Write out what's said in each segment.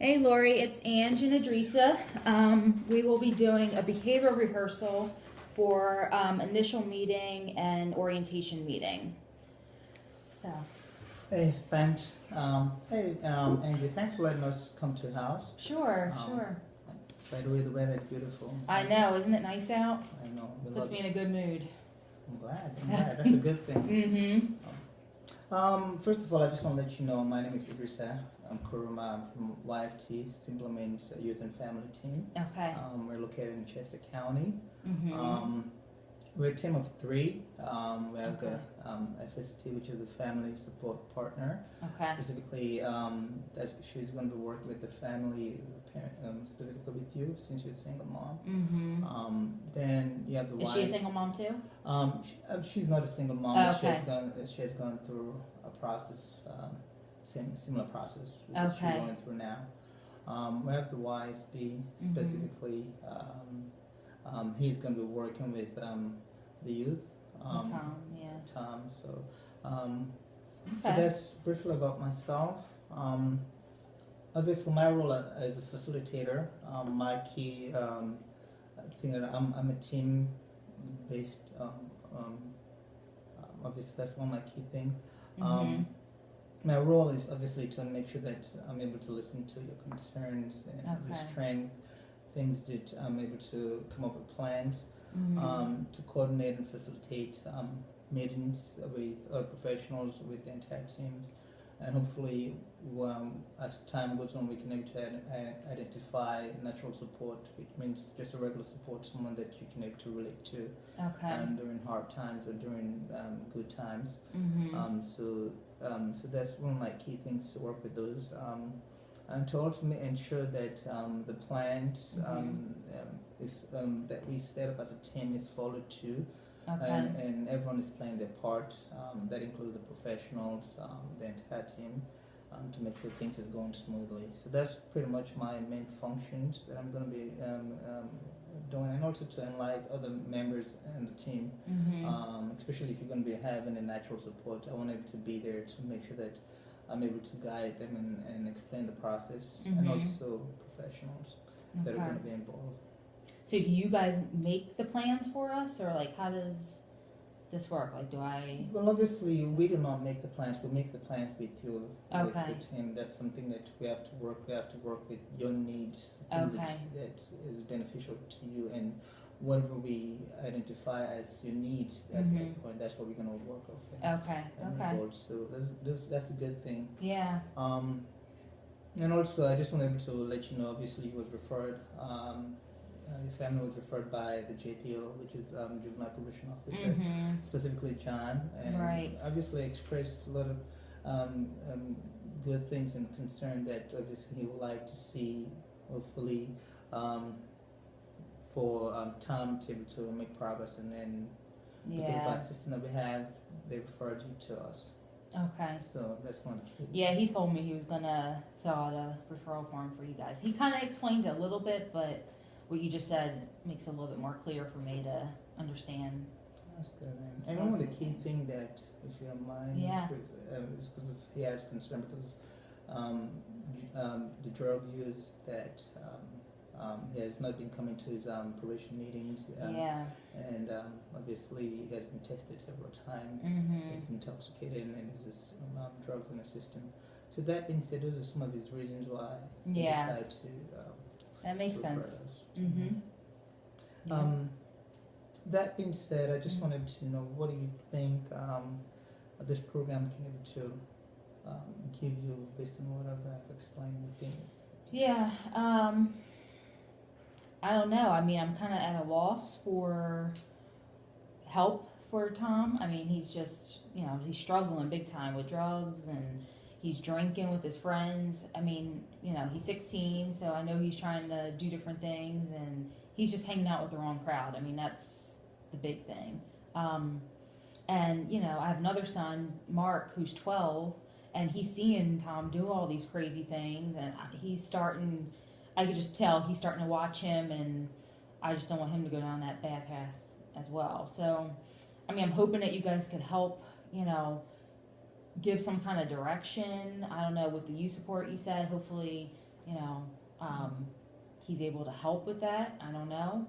Hey Lori, it's Ange and Idrissa. We will be doing a behavior rehearsal for initial meeting and orientation meeting. So. Hey, thanks. Angie, thanks for letting us come to the house. Sure. By the way, the weather is beautiful. I know, isn't it nice out? I know. Puts me in a good mood. I'm glad. That's a good thing. First of all, I just want to let you know my name is Idrissa. I'm Kuruma. I'm from YFT, Simple Means Youth and Family Team. Okay. We're located in Chester County. Mm-hmm. We're a team of three. We have Okay. the FSP, which is the Family Support Partner. Okay. Specifically, she's going to be working with the family, specifically with you, since you're a single mom. Mm-hmm. Then you have the Is wife. she a single mom too? She's not a single mom. Oh, But okay. she has gone through a process, similar process, which Okay. she's going through now. We have the YSB, specifically. He's going to be working with the youth. Tom, yeah. Tom. So Okay. that's briefly about myself. Obviously, my role as a facilitator, my key thing that I'm a team-based. Obviously, that's one of my key things. My role is obviously to make sure that I'm able to listen to your concerns and your Okay. strength, things that I'm able to come up with plans, Mm-hmm. to coordinate and facilitate meetings with other professionals, with the entire teams, and hopefully, as time goes on, we can able to identify natural support, which means just a regular support, someone that you can able to relate to Okay. during hard times or during good times. Mm-hmm. So that's one of my key things to work with those. And to ultimately ensure that the plans that we set up as a team is followed too, Okay. and everyone is playing their part. That includes the professionals, the entire team, to make sure things is going smoothly. So that's pretty much my main functions that I'm going to be doing, and also to enlighten other members in the team, especially if you're going to be having a natural support. I want able to be there to make sure that I'm able to guide them and explain the process, and also professionals that are going to be involved. So do you guys make the plans for us, or like how does this work? Like, do I? Well, obviously, we do not make the plans. We make the plans with you, with Okay. the team. That's something that we have to work. We have to work with your needs, things Okay. that is beneficial to you, and whatever we identify as your needs at that point, that's what we're going to work off. Okay. And Okay. forward. So that's a good thing. Yeah. And also, I just wanted to let you know. Obviously, you was referred. Your family was referred by the JPO, which is Juvenile Probation Officer, specifically John, and Right. obviously expressed a lot of good things and concern that obviously he would like to see, hopefully, for Tom to be able to make progress, and then because of our Yeah. system that we have, they referred you to us. Okay. So that's one key. Yeah, he told me he was gonna fill out a referral form for you guys. He kind of explained it a little bit, but what you just said makes it a little bit more clear for me to understand. That's good. And one of the key thing that, if you don't mind, Yeah. is because of he has concern because of the drug use that he has not been coming to his probation meetings. Yeah. And obviously he has been tested several times. He's intoxicated and there's drugs in the system. So that being said, those are some of his reasons why he Yeah. decided to. That makes to refer sense. us. Yeah. That being said, I just wanted to know, what do you think this program can able to give you based on what I've explained? Yeah. I don't know. I mean, I'm kind of at a loss for help for Tom. I mean, he's just, he's struggling big time with drugs, and he's drinking with his friends. I mean, he's 16, so I know he's trying to do different things, and he's just hanging out with the wrong crowd. I mean, that's the big thing. And, I have another son, Mark, who's 12, and he's seeing Tom do all these crazy things, and I could just tell he's starting to watch him, and I just don't want him to go down that bad path as well. So, I mean, I'm hoping that you guys could help, give some kind of direction. I don't know, with the youth support you said, hopefully you know, he's able to help with that. I don't know.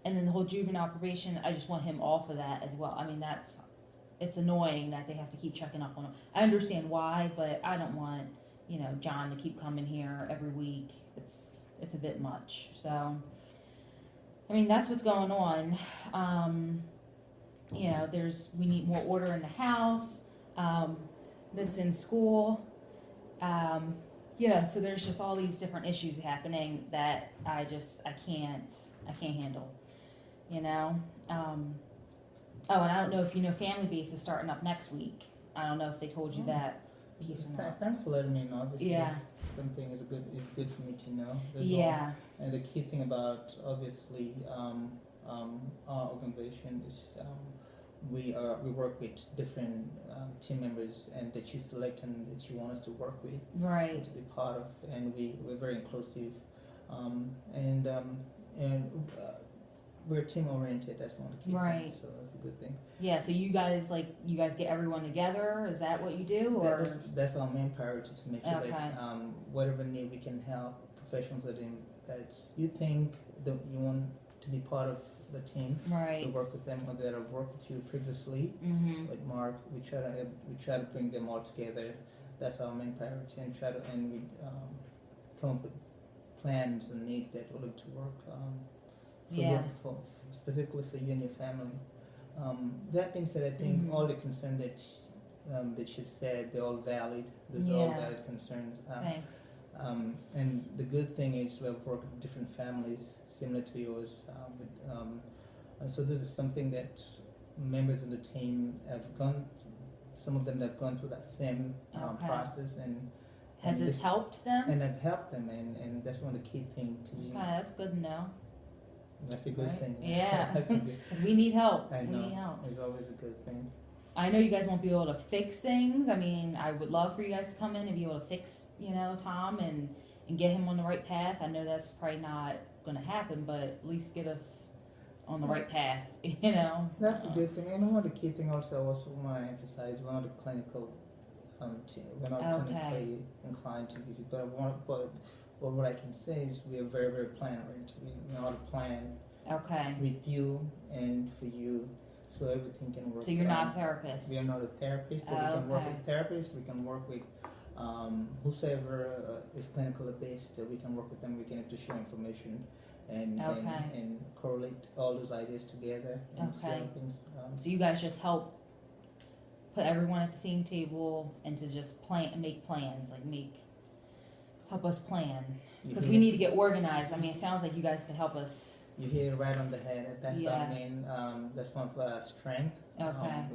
And then the whole juvenile probation, I just want him off of that as well. I mean, it's annoying that they have to keep checking up on him. I understand why, but I don't want, you know, John to keep coming here every week. It's a bit much. So, I mean, that's what's going on. You know, we need more order in the house. This in school. You know, so there's just all these different issues happening that I can't handle. You know. Oh, and I don't know if you know, Family Base is starting up next week. I don't know if they told you that piece or not. Thanks for letting me know. Obviously, Yeah. something is good for me to know. Yeah. And the key thing about obviously our organization is we work with different team members and that you select and that you want us to work with, Right. and to be part of, and we're very inclusive, and we're team oriented. That's one of the key Right. things. So that's a good thing. Yeah. So you guys get everyone together. Is that what you do, or That's our main priority, to make sure Okay. that whatever need we can help professionals that you think that you want to be part of the team. right? We work with them or that have worked with you previously. Mm-hmm. With Mark, we try to bring them all together. That's our main priority, and we come up with plans and needs that will look to work Yeah. specifically for you and your family. That being said, I think Mhm. all the concerns that you've said, they're all valid. Those are all Yeah. valid concerns. Thanks. And the good thing is we've worked with different families similar to yours. And so this is something that members of the team have gone. Some of them have gone through that same Okay. process, and Has this helped them? and have helped them, and that's one of the key things. Okay, that's good to know. That's a good Right. thing. Yeah. That's a good. 'Cause we need help. I We know. need help. It's always a good thing. I know you guys won't be able to fix things. I mean, I would love for you guys to come in and be able to fix, you know, Tom and get him on the right path. I know that's probably not going to happen, but at least get us on the right path, you know. That's a good thing. And one of the key thing also want to emphasize, we're not a clinical team. We're not Okay. clinically inclined to give you, but what I can say is we are very, very plan oriented. We know how to plan Okay. with you and for you, so everything can work. So you're not a therapist. We are not a therapist, but we can work Okay. with therapists. We can work with whosoever is clinically based. We can work with them. We can have to share information and Okay. and correlate all those ideas together and see Okay. how things. So you guys just help put everyone at the same table and to just make plans, help us plan. You Because hit we it- need to get organized. I mean, it sounds like you guys could help us. You hit it right on the head. That's Yeah. our main. That's one of our strengths. Okay.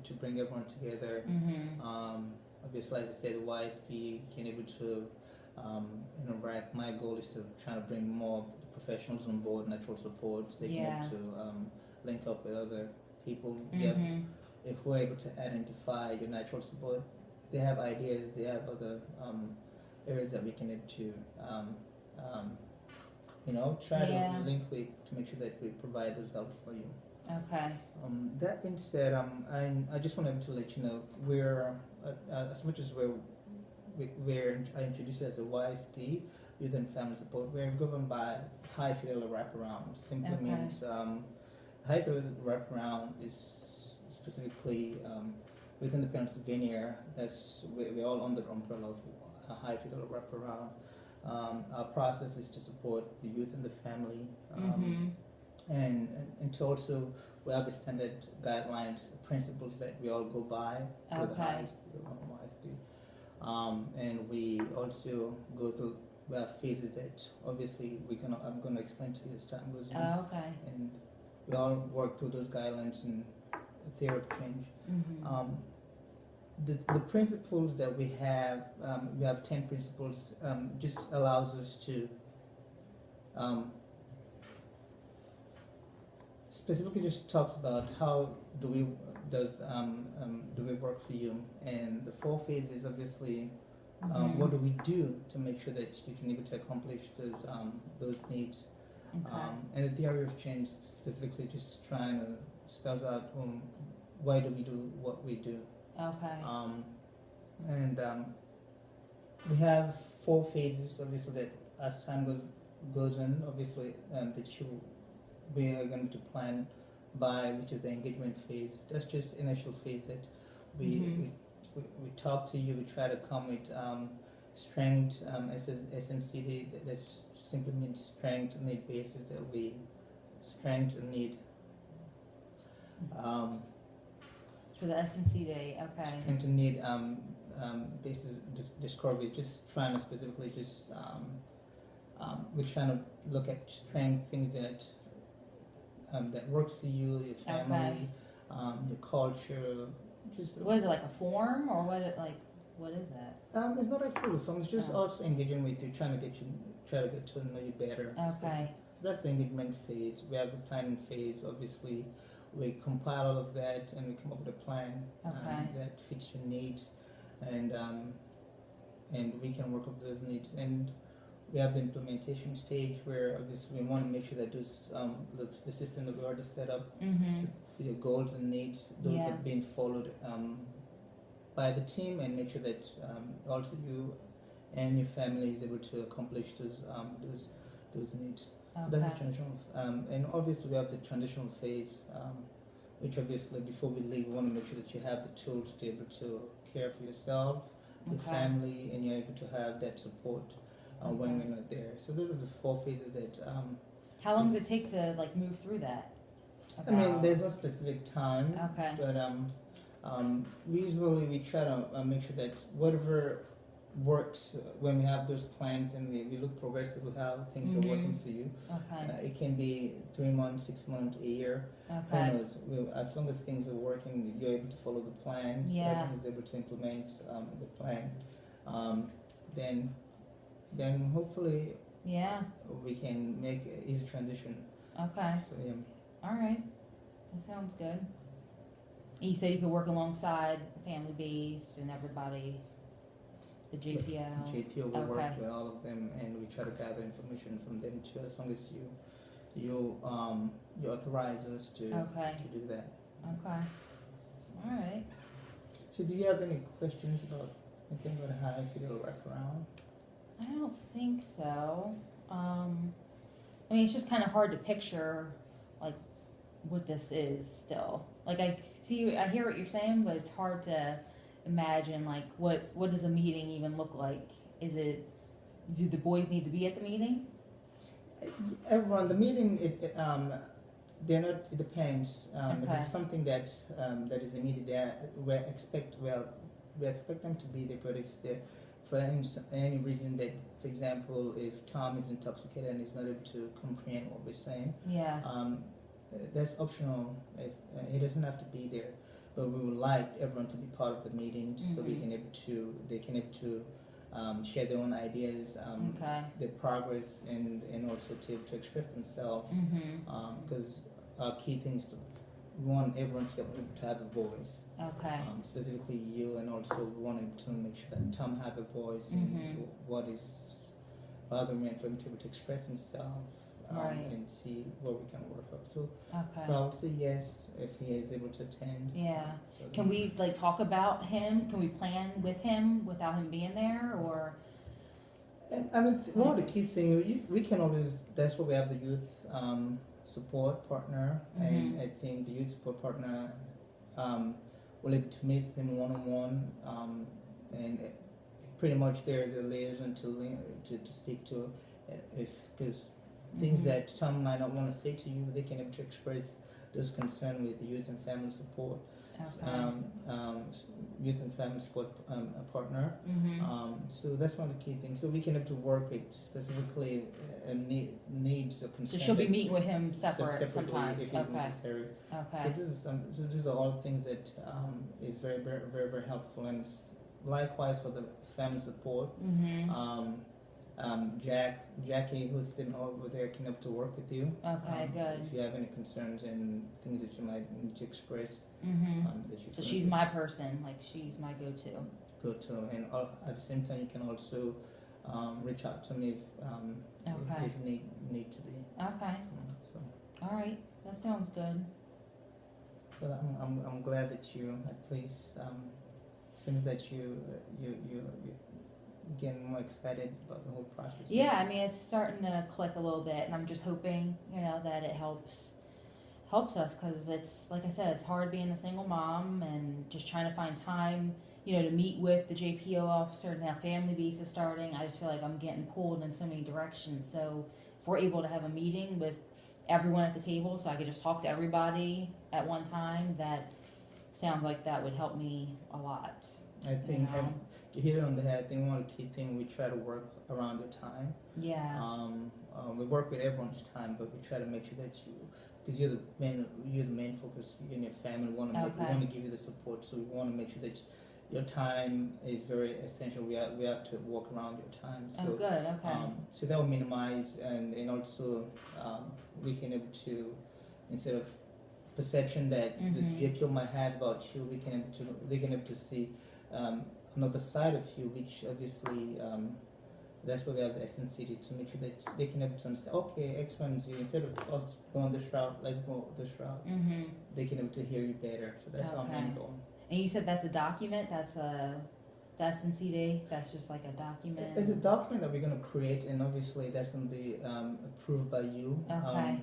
To bring everyone together. Mm-hmm. Obviously, as I said, the YSP can able to interact. My goal is to try to bring more professionals on board, natural support. They can Yeah. able to link up with other people. Mm-hmm. If we're able to identify your natural support, they have ideas. They have other areas that we can able to try Yeah. to link with to make sure that we provide those help for you. Okay. That being said, I just wanted to let you know we're as much as I introduced it as a YSP, Youth and Family Support. We're governed by High Fidelity Wraparound. Simply Okay. means High Fidelity Wraparound is specifically within the Pennsylvania. We're all under the umbrella of High Fidelity Wraparound. Our process is to support the youth and the family. Mm-hmm. And to also we have the standard guidelines, principles that we all go by for the Okay. YSP. And we also go through phases that obviously I'm gonna explain to you as time goes on. Oh, okay. And we all work through those guidelines and theory of change. Mm-hmm. The principles that we have 10 principles, just allows us to specifically just talks about how do we work for you, and the 4 phases obviously Mhm. what do we do to make sure that you can able to accomplish those needs. Okay. And the theory of change specifically just trying to spells out why do we do what we do. Okay. And we have four phases, obviously, that as time goes on, obviously, that we are going to plan by, which is the engagement phase. That's just initial phase that we, Mhm. we talk to you, we try to come with strength, SMCD, that simply means strength, need basis, that will be strength and need. So the S&C day, okay. Strength and need basis discovery, just trying to specifically just, we're trying to look at strength, things that works for you, your family, your culture. Just what is it, like a form, or what is that? it's not actually a form. It's just us engaging with you, try to get to know you better. Okay. So that's the engagement phase. We have the planning phase. Obviously, we compile all of that and we come up with a plan that fits your needs, and we can work up those needs. And we have the implementation stage, where obviously we want to make sure that those the system that we already set up, for your goals and needs, those are being followed by the team, and make sure that also you and your family is able to accomplish those needs. So that's the transitional, and obviously we have the transitional phase, which obviously before we leave, we want to make sure that you have the tools to be able to care for yourself, your family, and you're able to have that support when we're not there. So those are the four phases that. How long does it take to move through that? I mean, there's no specific time, but usually we try to make sure that whatever works when we have those plans, and we look progressive with how things are working for you. It can be 3 months, 6 months, a year. Who knows? As long as things are working, you're able to follow the plans. Everyone is able to implement the plan. Then hopefully we can make an easy transition. Okay. So, yeah. All right. That sounds good. And you said you could work alongside family based and everybody. The JPO. JPO will work with all of them, and we try to gather information from them too, as long as you authorize us to do that. Okay. All right. So do you have any questions about anything about how I feel wraparound? I don't think so. I mean, it's just kind of hard to picture what this is still. I hear what you're saying, but it's hard to imagine what does a meeting even look like? Do the boys need to be at the meeting? Everyone, the meeting, they're not. It depends. If it's something that is immediate, we expect them to be there. But if they're for any reason that, for example, if Tom is intoxicated and is not able to comprehend what we're saying, that's optional. If he doesn't have to be there. But we would like everyone to be part of the meeting, so they can able to share their own ideas, their progress, and also to express themselves. Because our key things, we want everyone to be able to have a voice. Specifically you, and also we want to make sure that Tom have a voice in what is bothering him, for him to be able to express himself. And see what we can work up to. So I would say yes if he is able to attend. So can we talk about him? Can we plan with him without him being there, or? And, I mean, one of the key things we can always. That's why we have the youth support partner, and I think the youth support partner will able to meet him one-on-one, and pretty much they're the liaison to speak to, because. Things that Tom might not want to say to you, they can able to express those concerns with the youth and family support, youth and family support partner. So that's one of the key things. So we can able to work with specifically needs or concerns. So she'll be meeting with him separate sometimes if it's necessary. So these are all things that is very, very, very, very helpful, and likewise for the family support. Jackie, who's sitting over there, can help to work with you. Good. If you have any concerns and things that you might need to express, so she's my person, she's my go-to. Go-to, and at the same time, you can also reach out to me if need to be. So. All right, that sounds good. But I'm glad that you at least seems that getting more excited about the whole process. Yeah, I mean, it's starting to click a little bit, and I'm just hoping, that it helps us, because it's like I said, it's hard being a single mom and just trying to find time, to meet with the JPO officer. Now family visa starting, I just feel like I'm getting pulled in so many directions. So if we're able to have a meeting with everyone at the table, so I could just talk to everybody at one time, that sounds like that would help me a lot. I think you hit it on the head. I think one of the key things, we try to work around your time. Yeah. We work with everyone's time, but we try to make sure that because you're the main focus in your family. We want to give you the support, so we want to make sure that your time is very essential. We have to work around your time. So, good. Okay. So that will minimize, and also we can able to, instead of perception that the JPO might have about you, they can able to see another side of you, which obviously that's why we have the SNCD, to make sure that they can able to understand, okay, X, Y, and Z, instead of us going this route, let's go this route. They can able to hear you better. So that's our main goal. And you said that's a document? That's the SNCD? That's just like a document? It's a document that we're going to create, and obviously that's going to be approved by you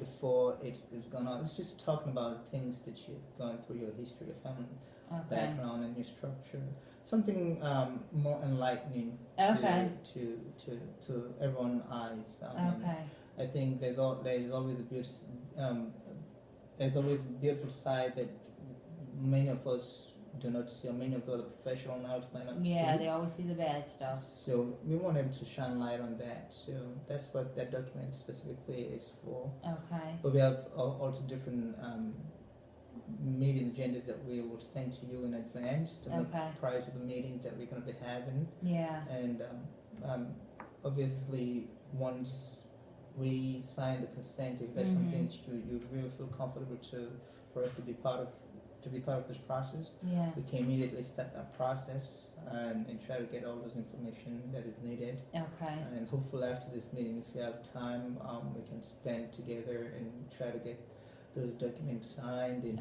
before it's gone out. It's just talking about things that you've gone through, your history, your family background, and your structure. Something more enlightening to everyone's eyes. I think there's always a beautiful side that many of us do not see, or many of the other professionals might not see. Yeah, they always see the bad stuff. So we want them to shine light on that. So that's what that document specifically is for. Okay. But we have also different meeting agendas that we will send to you in advance to make prior to the meetings that we're going to be having. Yeah. And obviously, once we sign the consent, if that's something that you really feel comfortable for us to be part of this process, we can immediately start that process and try to get all those information that is needed. Okay. And hopefully after this meeting, if you have time, we can spend together and try to get those documents signed. And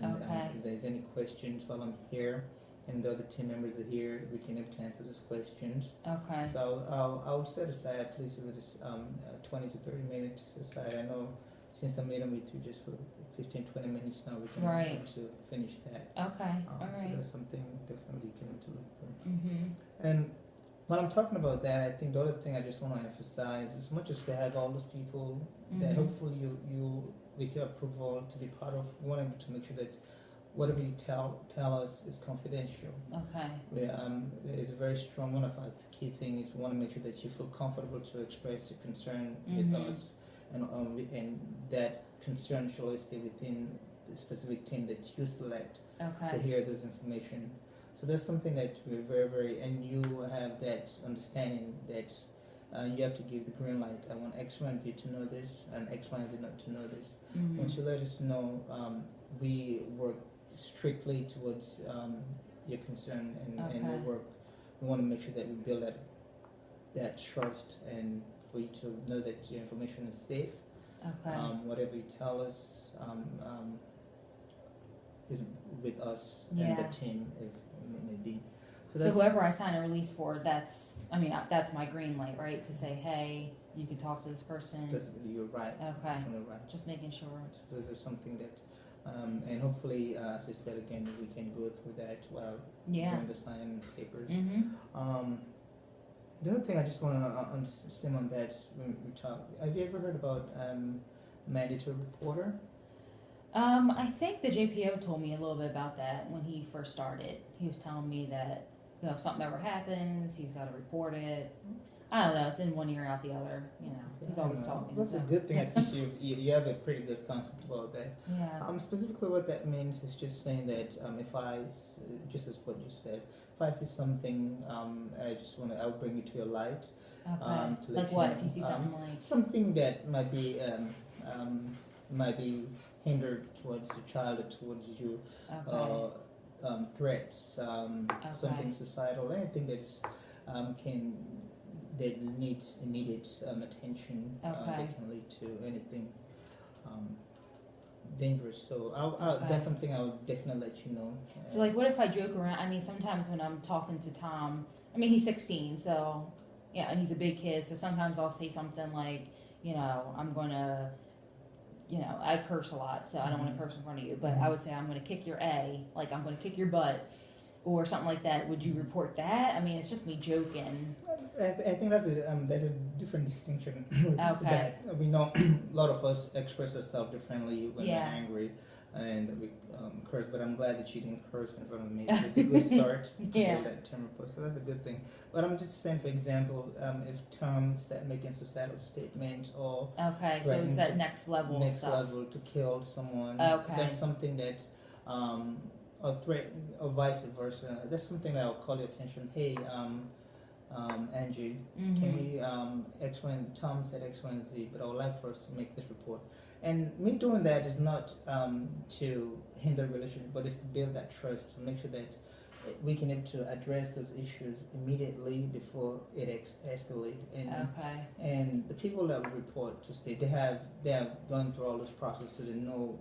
if there's any questions while I'm here and the other team members are here, we can able to answer those questions. Okay. So I'll set aside at least with this 20 to 30 minutes aside. I know since I'm meeting with you just for 15-20 minutes now, we can able to finish that. Okay. So that's something definitely you can able to look for. Mm-hmm. And when I'm talking about that, I think the other thing I just want to emphasize, as much as we have all those people that hopefully you with your approval to be part of, we want to make sure that whatever you tell us is confidential. Okay. It's a very strong, one of our key things is we want to make sure that you feel comfortable to express your concern with us, and that concern should always stay within the specific team that you select to hear this information. So that's something that we're very, very, and you have that understanding that you have to give the green light. I want X, Y, and Z to know this, and X, Y, and Z not to know this. Once you let us know, we work strictly towards your concern, and we want to make sure that we build that trust, and for you to know that your information is safe. Whatever you tell us is with us and the team, if it may be. So whoever I sign a release for, that's my green light, right? To say, hey, you can talk to this person. Specifically, you're right. Okay. You're right. Just making sure. So this is something that, and hopefully, as I said again, we can go through that while doing the signing papers. The other thing I just want to sim on that when we talk. Have you ever heard about mandatory reporter? I think the JPO told me a little bit about that when he first started. He was telling me that if something ever happens, he's got to report it. I don't know. It's in one ear out the other. He's always talking. That's a good thing. At least you have a pretty good concept about that. Yeah. Specifically, what that means is just saying that if I, just as what you said, if I see something, I'll bring it to your light. Okay. Like what? If you see something like something that might be hindered towards the child or towards you, threats, something societal, anything that's that needs immediate attention, that can lead to anything dangerous. So that's something I would definitely let you know. So like, what if I joke around? I mean, sometimes when I'm talking to Tom, he's 16, so Yeah, and he's a big kid, so sometimes I'll say something like, I'm gonna, I curse a lot, so I don't want to curse in front of you, but I would say I'm gonna kick your A, like I'm gonna kick your butt, or something like that. Would you report that? I mean, it's just me joking. I think that's there's a different distinction to Okay. that. We know a lot of us express ourselves differently when we're Yeah. angry, and we curse. But I'm glad that you didn't curse in front of me. It's a good start to Yeah. build that temper, so that's a good thing. But I'm just saying, for example, if Tom start making societal statements or Okay, so threatening it's that to- next level next stuff. level to kill someone, Okay. that's something that. Or threat, or vice versa. That's something that I'll call your attention. Hey, Angie, can we X, Y, and Tom said X, Y, and Z, but I would like for us to make this report. And me doing that is not to hinder the relationship, but it's to build that trust, to make sure that we can able to address those issues immediately before it escalate. And the people that we report to state, they have gone through all this process, so they know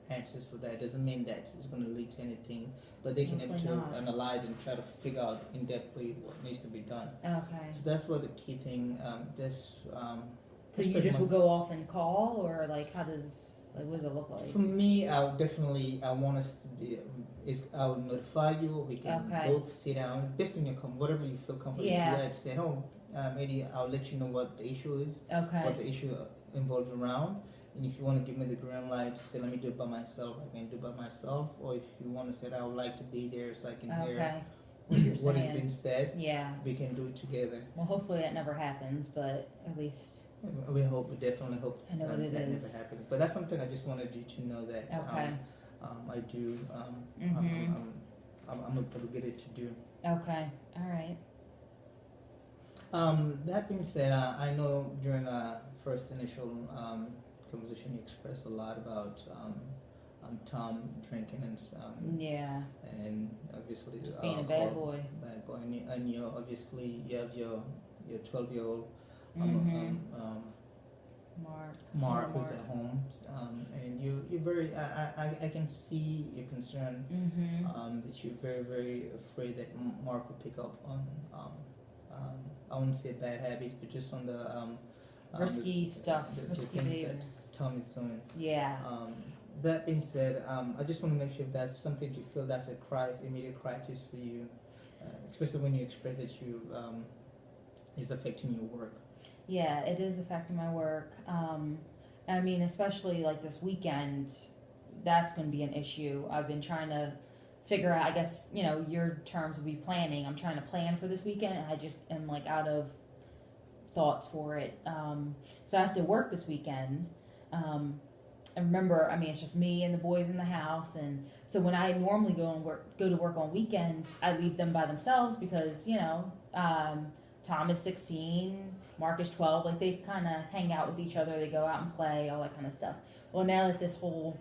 answers for that. Doesn't mean that it's going to lead to anything, but they can able to analyze and try to figure out in depthly what needs to be done. Okay. So that's what the key thing. So you just will go off and call, or like what does it look like? For me, I want us to be. I will notify you. We can both sit down, based on your whatever you feel comfortable. Yeah. If you like say, maybe I'll let you know what the issue is. Okay. What the issue involves around. And if you want to give me the green light to say, let me do it by myself, I can do it by myself. Or if you want to say, I would like to be there so I can hear what is being said, we can do it together. Well, hopefully that never happens, but at least... We definitely hope I know what it that is. never happens. But that's something I just wanted you to know that I do, I'm obligated to do. Okay, all right. That being said, I know during our first initial conversation you expressed a lot about Tom drinking and obviously just being a bad boy. And you obviously you have your 12-year-old Mark who's at home, and you're very I can see your concern that you're very, very afraid that Mark will pick up on I wouldn't say bad habits, but just on the risky stuff, risky behavior that Tom is doing. Yeah. That being said, I just want to make sure if that's something you feel that's a immediate crisis for you, especially when you express that you is affecting your work. Yeah, it is affecting my work. I mean, especially like this weekend, that's going to be an issue. I've been trying to figure out, I guess, your terms would be planning. I'm trying to plan for this weekend, and I just am like out of thoughts for it. So I have to work this weekend. And remember, I mean, it's just me and the boys in the house, and so when I normally go to work on weekends, I leave them by themselves because Tom is 16, Mark is 12. Like they kind of hang out with each other. They go out and play, all that kind of stuff. Well, now that this whole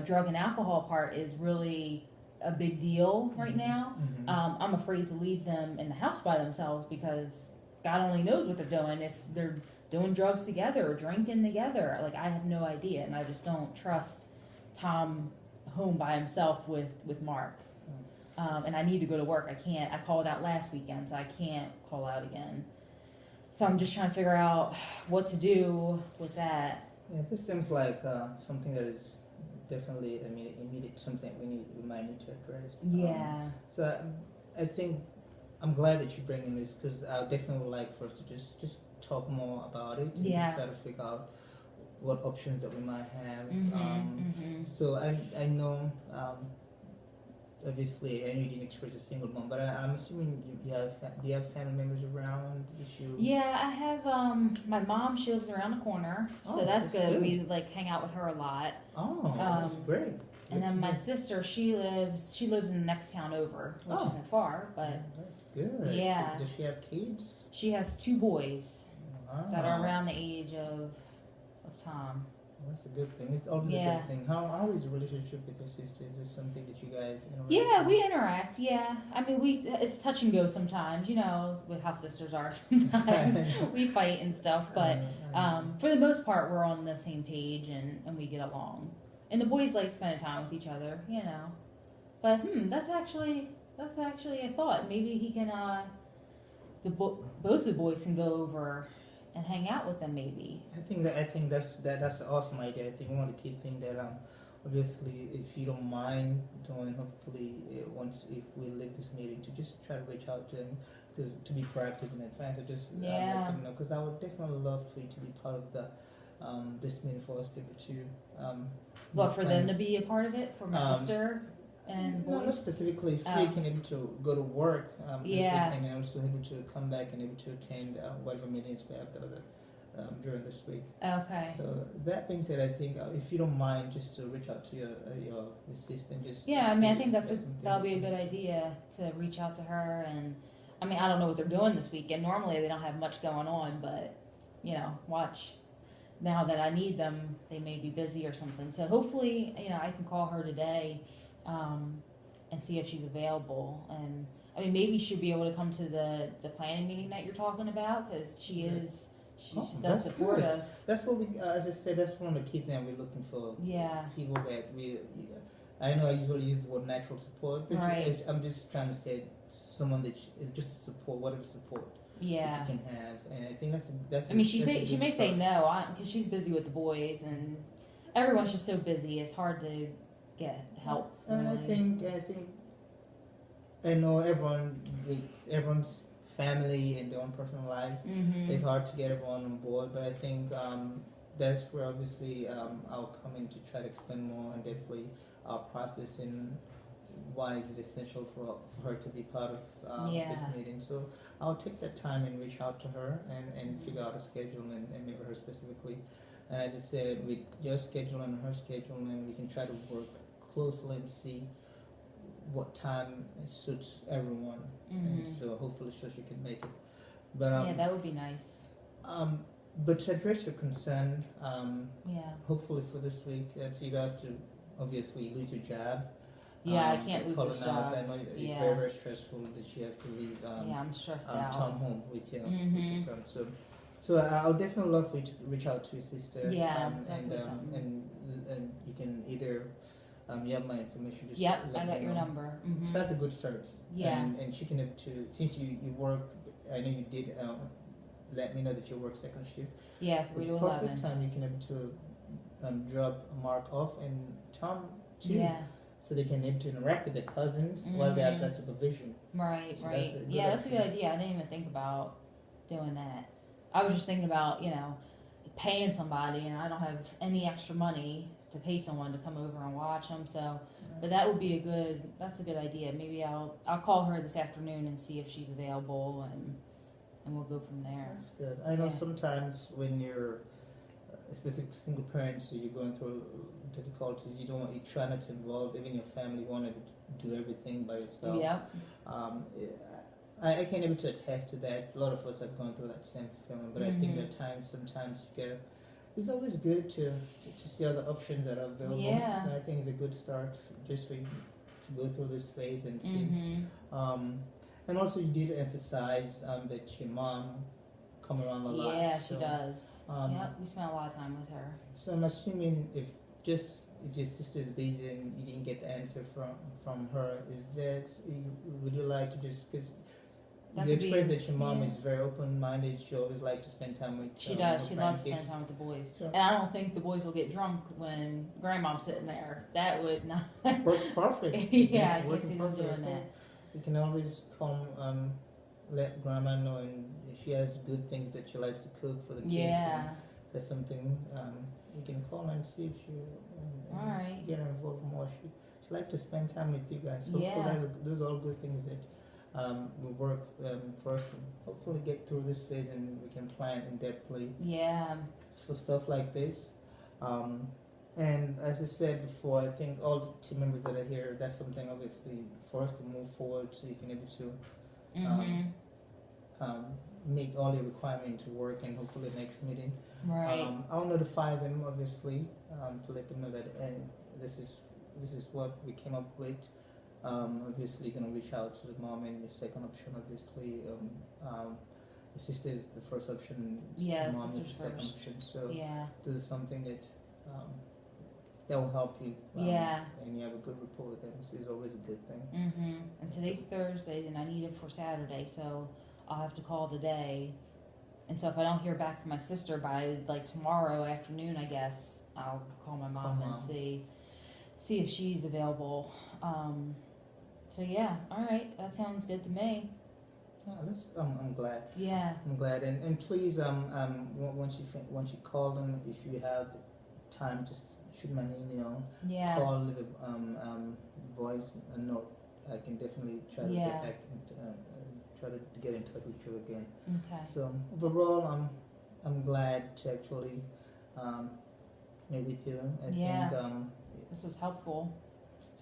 drug and alcohol part is really a big deal right now, I'm afraid to leave them in the house by themselves because God only knows what they're doing if they're doing drugs together or drinking together. Like I have no idea, and I just don't trust Tom home by himself with Mark. And I need to go to work. I called out last weekend, so I can't call out again. So I'm just trying to figure out what to do with that. Yeah, this seems like something that is definitely immediate, something we might need to address. Yeah. So I think I'm glad that you're bringing this because I definitely would like for us to just talk more about it and just try to figure out what options that we might have. So I know obviously I know you didn't express a single mom, but I'm assuming do you have family members around that you? Yeah, I have my mom. She lives around the corner, so that's good. We like hang out with her a lot. Oh, that's great. And then my sister, she lives in the next town over, which isn't far, but that's good. Yeah. Does she have kids? She has 2 boys that are around the age of Tom. Well, that's a good thing. It's always a good thing. How is the relationship with your sister? Is this something that you guys interact? Yeah, we interact. Yeah, I mean it's touch and go sometimes. With how sisters are sometimes. We fight and stuff, but for the most part, we're on the same page and we get along. And the boys like spending time with each other, But that's actually a thought. Maybe he can both the boys can go over and hang out with them maybe. I think that's an awesome idea. I think one of the key things that obviously if you don't mind doing, hopefully once if we leave this meeting, to just try to reach out to them, because to be proactive in advance, or just let them know, because I would definitely love for you to be part of the this meeting, for us to be to For them to be a part of it, for my sister and not boys. specifically if we can able to go to work this week, and also able to come back and able to attend whatever meetings we have during this week. Okay. So that being said, I think if you don't mind, just to reach out to your assistant, just I mean, I think that'll be a good idea to reach out to her. And I mean, I don't know what they're doing this weekend. Normally they don't have much going on, but watch. Now that I need them, they may be busy or something. So hopefully, I can call her today and see if she's available. And I mean, maybe she'll be able to come to the planning meeting that you're talking about, because she is. She does support us. That's what we, as I said, that's one of the key things we're looking for. Yeah. People that I know I usually use the word natural support, but right. I'm just trying to say someone that is just a support, whatever support that you can have. And I think that's. I mean, she may say no, because she's busy with the boys, and everyone's just so busy. It's hard to get help. And really. I know everyone's family and their own personal life. Mm-hmm. It's hard to get everyone on board, but I think that's where obviously I'll come in to try to explain more in depthly our process and why is it essential for her to be part of this meeting. So I'll take that time and reach out to her and figure out a schedule and meet with her specifically. And as I said, with your schedule and her schedule, and we can try to work closely and see what time suits everyone, and so hopefully she can make it. But that would be nice. But to address your concern, hopefully for this week, you have to obviously lose your job. I can't lose this job. I know it's very, very stressful that you have to leave. I'm stressed out. Tom home with your son. So I'll definitely love for you to reach out to your sister. And you can either. You have my information. Just I got your number. Mm-hmm. So that's a good start. Yeah. And she can have to, since you work, I know you did let me know that you work second shift. Yeah, 3 to 11. Perfect time you can have to drop Mark off and Tom too. Yeah. So they can able to interact with their cousins while they have that supervision. Right, so right. That's a good idea. I didn't even think about doing that. I was just thinking about, paying somebody, and I don't have any extra money to pay someone to come over and watch them. So, but that would be that's a good idea. Maybe I'll call her this afternoon and see if she's available, and we'll go from there. That's good. I know sometimes when you're a specific single parent, so you're going through difficulties, you try not to involve even your family. You want to do everything by yourself. Yeah. I can able to attest to that. A lot of us have gone through that same feeling, but I think at times sometimes you get. It's always good to see other options that are available. Yeah. And I think it's a good start just for you to go through this phase and see. And also, you did emphasize that your mom come around a lot. Yeah, she does. We spent a lot of time with her. So I'm assuming if your sister is busy and you didn't get the answer from her, would you like to just, because you expressed that your mom is very open-minded. She always likes to spend time with. She does. She loves to spend time with the boys. Sure. And I don't think the boys will get drunk when grandmom's sitting there. That would not. Works perfect. I can see them doing that. You can always come let grandma know, and she has good things that she likes to cook for the kids. Yeah. There's something you can call and see if she get her involved more. She likes to spend time with you guys. So those are all good things that. We work for us to hopefully get through this phase, and we can plan in depthly for stuff like this. And as I said before, I think all the team members that are here, that's something obviously for us to move forward, so you can able to make all your requirements to work, and hopefully the next meeting. Right. I'll notify them obviously to let them know that this is what we came up with. Obviously going to reach out to the mom, and the second option obviously the sister is the first option, mom is the second option, so this is something that will help you, and you have a good rapport with them, so it's always a good thing. And today's Thursday, and I need it for Saturday, so I'll have to call today. And so if I don't hear back from my sister by like tomorrow afternoon, I guess I'll call my mom and see if she's available. So yeah, all right, that sounds good to me. I'm glad. Yeah. I'm glad, and please, once you call them, if you have the time, just shoot me an email. Yeah. Call, leave a voice a note. I can definitely try to get back and try to get in touch with you again. Okay. So overall, I'm glad to actually meet with you. I think this was helpful.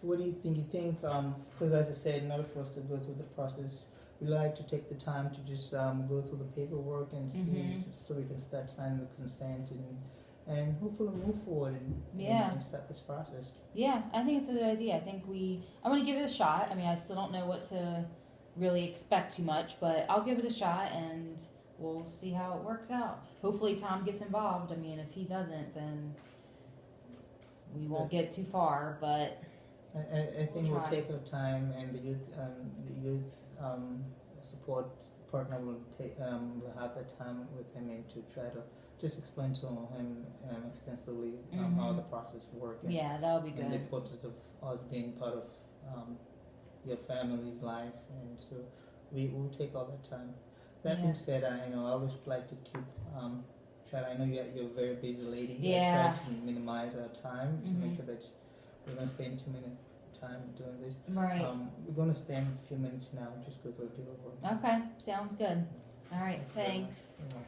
So what do you think? You think because as I said, in order for us to go through the process, we like to take the time to just go through the paperwork and see, so we can start signing the consent and hopefully move forward and start this process. Yeah, I think it's a good idea. I think I want to give it a shot. I mean, I still don't know what to really expect too much, but I'll give it a shot and we'll see how it works out. Hopefully Tom gets involved. I mean, if he doesn't, then we won't get too far, but I think we'll take our time, and the youth support partner will have that time with him and to try to just explain to him extensively how the process works. Yeah, that would be good. And the importance of us being part of your family's life, and so we will take all that time. That being said, I always like to keep I know you're a very busy lady. Yeah. I try to minimize our time to make sure that we don't spend too many time doing this. Right. We're going to spend a few minutes now, just go through the paperwork. Okay, sounds good. All right, thanks. Yeah.